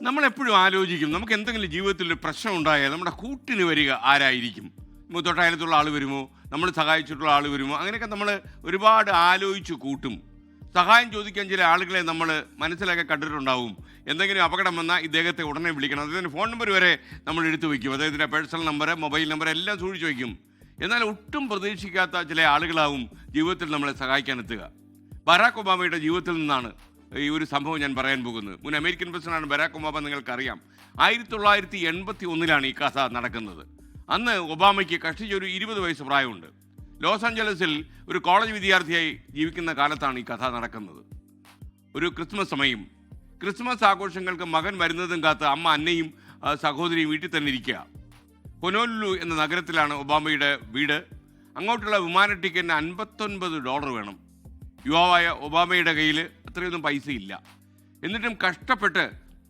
നമ്മളെപ്പോഴും ആലോചിക്കും, നമുക്ക് എന്തെങ്കിലും ജീവിതത്തിൽ ഒരു പ്രശ്നം ഉണ്ടായാൽ നമ്മുടെ കൂട്ടിന് വരിക ആരായിരിക്കും? തൊട്ടയലത്തുള്ള ആൾ വരുമോ, നമ്മൾ സഹായിച്ചിട്ടുള്ള ആൾ വരുമോ, അങ്ങനെയൊക്കെ നമ്മൾ ഒരുപാട് ആലോചിച്ച് കൂട്ടും. സഹായം ചോദിക്കാൻ ചില ആളുകളെ നമ്മൾ മനസ്സിലൊക്കെ കണ്ടിട്ടുണ്ടാവും. എന്തെങ്കിലും അപകടം വന്നാൽ ഇദ്ദേഹത്തെ ഉടനെ വിളിക്കണം, അദ്ദേഹത്തിൻ്റെ ഫോൺ നമ്പർ വരെ നമ്മൾ എടുത്തു വയ്ക്കും, അദ്ദേഹത്തിൻ്റെ പേഴ്സണൽ നമ്പർ, മൊബൈൽ നമ്പർ എല്ലാം സൂക്ഷിച്ച് വയ്ക്കും. എന്നാൽ ഒട്ടും പ്രതീക്ഷിക്കാത്ത ചില ആളുകളാവും ജീവിതത്തിൽ നമ്മളെ സഹായിക്കാനെത്തുക. ബറാക്ക് ഒബാമയുടെ ജീവിതത്തിൽ നിന്നാണ് ഈ ഒരു സംഭവം ഞാൻ പറയാൻ പോകുന്നത്. മുൻ അമേരിക്കൻ പ്രസിഡന്റാണ് ബറാക്ക് ഒബാമ, നിങ്ങൾക്കറിയാം. 1981 ഈ കഥ നടക്കുന്നത്. അന്ന് ഒബാമയ്ക്ക് കഷ്ടിച്ച് ഒരു 20 വയസ്സ് പ്രായമുണ്ട്. ലോസ് ആഞ്ചലസിൽ ഒരു കോളേജ് വിദ്യാർത്ഥിയായി ജീവിക്കുന്ന കാലത്താണ് ഈ കഥ നടക്കുന്നത്. ഒരു ക്രിസ്മസ് സമയം, ക്രിസ്മസ് ആഘോഷങ്ങൾക്ക് മകൻ വരുന്നതും കാത്ത് അമ്മ അന്നയും സഹോദരിയും വീട്ടിൽ തന്നെ ഇരിക്കുക. ഹൊനോലുലു എന്ന നഗരത്തിലാണ് ഒബാമയുടെ വീട്. അങ്ങോട്ടുള്ള വിമാന ടിക്കറ്റിന് $59 വേണം. യുവാവായ ഒബാമയുടെ കയ്യിൽ അത്രയൊന്നും പൈസ ഇല്ല. എന്നിട്ടും കഷ്ടപ്പെട്ട്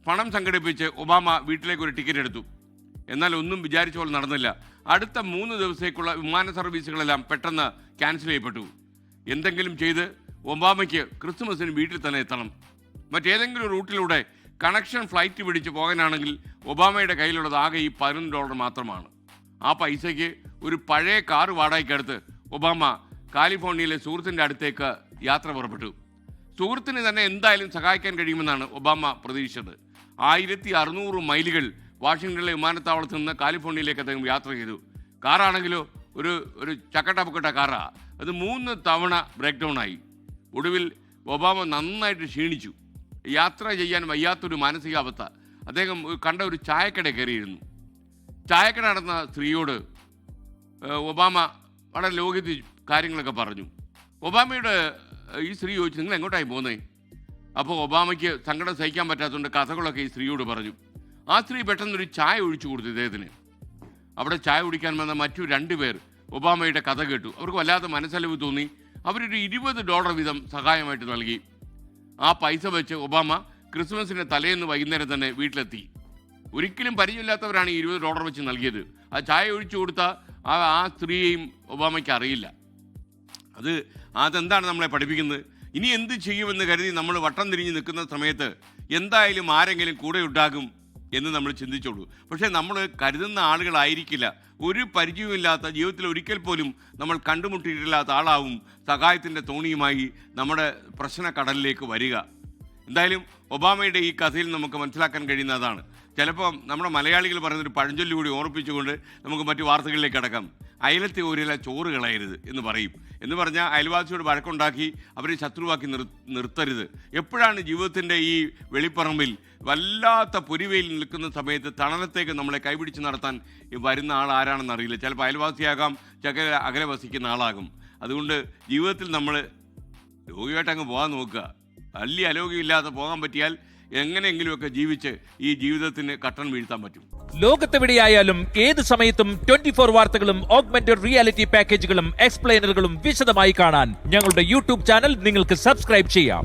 പണം സംഘടിപ്പിച്ച് ഒബാമ വീട്ടിലേക്ക് ഒരു ടിക്കറ്റ് എടുത്തു. എന്നാൽ ഒന്നും വിചാരിച്ച പോലെ നടന്നില്ല. അടുത്ത 3 ദിവസത്തേക്കുള്ള വിമാന സർവീസുകളെല്ലാം പെട്ടെന്ന് ക്യാൻസൽ ചെയ്യപ്പെട്ടു. എന്തെങ്കിലും ചെയ്ത് ഒബാമയ്ക്ക് ക്രിസ്മസിന് വീട്ടിൽ തന്നെ എത്തണം. മറ്റേതെങ്കിലും റൂട്ടിലൂടെ കണക്ഷൻ ഫ്ലൈറ്റ് പിടിച്ച് പോകാനാണെങ്കിൽ ഒബാമയുടെ കയ്യിലുള്ളത് ആകെ ഈ $11 മാത്രമാണ്. ആ പൈസയ്ക്ക് ഒരു പഴയ കാറ് വാടകയ്ക്കെടുത്ത് ഒബാമ കാലിഫോർണിയയിലെ സുഹൃത്തിൻ്റെ അടുത്തേക്ക് യാത്ര പുറപ്പെട്ടു. സുഹൃത്തിന് തന്നെ എന്തായാലും സഹായിക്കാൻ കഴിയുമെന്നാണ് ഒബാമ പ്രതീക്ഷിച്ചത്. 1600 മൈലുകൾ വാഷിങ്ടണിലെ വിമാനത്താവളത്തിൽ നിന്ന് കാലിഫോർണിയയിലേക്ക് അദ്ദേഹം യാത്ര ചെയ്തു. കാറാണെങ്കിലോ ഒരു ചക്കട്ടപ്പക്കട്ട കാറാണ്. അത് 3 തവണ ബ്രേക്ക് ഡൗൺ ആയി. ഒടുവിൽ ഒബാമ നന്നായിട്ട് ക്ഷീണിച്ചു. യാത്ര ചെയ്യാൻ വയ്യാത്തൊരു മാനസികാവസ്ഥ. അദ്ദേഹം കണ്ട ഒരു ചായക്കട കയറിയിരുന്നു. ചായക്കട നടന്ന സ്ത്രീയോട് ഒബാമ വളരെ ലോകത്തിൽ കാര്യങ്ങളൊക്കെ പറഞ്ഞു. ഒബാമയുടെ ഈ സ്ത്രീ ചോദിച്ചു, നിങ്ങൾ എങ്ങോട്ടായി പോകുന്നത്? അപ്പോൾ ഒബാമയ്ക്ക് സങ്കടം സഹിക്കാൻ പറ്റാത്തതുകൊണ്ട് കഥകളൊക്കെ ഈ സ്ത്രീയോട് പറഞ്ഞു. ആ സ്ത്രീ പെട്ടെന്നൊരു ചായ ഒഴിച്ചു കൊടുത്തു ഇദ്ദേഹത്തിന്. അവിടെ ചായ കുടിക്കാൻ വന്ന മറ്റു 2 പേർ ഒബാമയുടെ കഥ കേട്ടു. അവർക്ക് വല്ലാത്ത മനസ്സലിവ് തോന്നി. അവരൊരു $20 വീതം സഹായമായിട്ട് നൽകി. ആ പൈസ വെച്ച് ഒബാമ ക്രിസ്മസിൻ്റെ തലേന്ന് വൈകുന്നേരം തന്നെ വീട്ടിലെത്തി. ഒരിക്കലും പരിചയമില്ലാത്തവരാണ് ഈ $20 വെച്ച് നൽകിയത്. ആ ചായ ഒഴിച്ചു കൊടുത്ത ആ സ്ത്രീയെയും ഒബാമയ്ക്ക് അറിയില്ല. അതെന്താണ് നമ്മളെ പഠിപ്പിക്കുന്നത്? ഇനി എന്ത് ചെയ്യുമെന്ന് കരുതി നമ്മൾ വട്ടം തിരിഞ്ഞ് നിൽക്കുന്ന സമയത്ത് എന്തായാലും ആരെങ്കിലും കൂടെ ഉണ്ടാകും എന്ന് നമ്മൾ ചിന്തിച്ചോളൂ. പക്ഷേ നമ്മൾ കരുതുന്ന ആളുകളായിരിക്കില്ല. ഒരു പരിചയമില്ലാത്ത, ജീവിതത്തിൽ ഒരിക്കൽ പോലും നമ്മൾ കണ്ടുമുട്ടിയിട്ടില്ലാത്ത ആളാവും സഹായത്തിൻ്റെ തോണിയുമായി നമ്മുടെ പ്രശ്നക്കടലിലേക്ക് വരിക. എന്തായാലും ഒബാമയുടെ ഈ കഥയിൽ നമുക്ക് മനസ്സിലാക്കാൻ കഴിയുന്ന അതാണ്. ചിലപ്പോൾ നമ്മുടെ മലയാളികൾ പറയുന്നൊരു പഴഞ്ചൊല്ലി കൂടി ഓർപ്പിച്ചുകൊണ്ട് നമുക്ക് മറ്റു വാർത്തകളിലേക്ക് കടക്കാം. അയലത്തെ ഒരില ചോറ് കളയരുത് എന്ന് പറയും. എന്ന് പറഞ്ഞാൽ അയൽവാസിയോട് വഴക്കുണ്ടാക്കി അവരെ ശത്രുവാക്കി നിർത്തരുത്. എപ്പോഴാണ് ജീവിതത്തിൻ്റെ ഈ വെളിപ്പറമ്പിൽ വല്ലാത്ത പൊരിവയിൽ നിൽക്കുന്ന സമയത്ത് തണലത്തേക്ക് നമ്മളെ കൈപിടിച്ച് നടത്താൻ വരുന്ന ആൾ ആരാണെന്ന് അറിയില്ല. ചിലപ്പോൾ അയൽവാസിയാകാം, അകലെ വസിക്കുന്ന ആളാകും. അതുകൊണ്ട് ജീവിതത്തിൽ നമ്മൾ രോഗിയായിട്ട് അങ്ങ് പോകാൻ നോക്കുക. വലിയ അലോഗ്യമില്ലാതെ പോകാൻ പറ്റിയാൽ എങ്ങനെയെങ്കിലുമൊക്കെ ജീവിച്ച് ഈ ജീവിതത്തിന് കട്ടൻ വീഴ്ത്താൻ പറ്റും. ലോകത്തെവിടെയായാലും ഏത് സമയത്തും 24 വാർത്തകളും ഓഗ്മെന്റഡ് റിയാലിറ്റി പാക്കേജുകളും എക്സ്പ്ലെയിനറുകളും വിശദമായി കാണാൻ ഞങ്ങളുടെ യൂട്യൂബ് ചാനൽ നിങ്ങൾക്ക് സബ്സ്ക്രൈബ് ചെയ്യാം.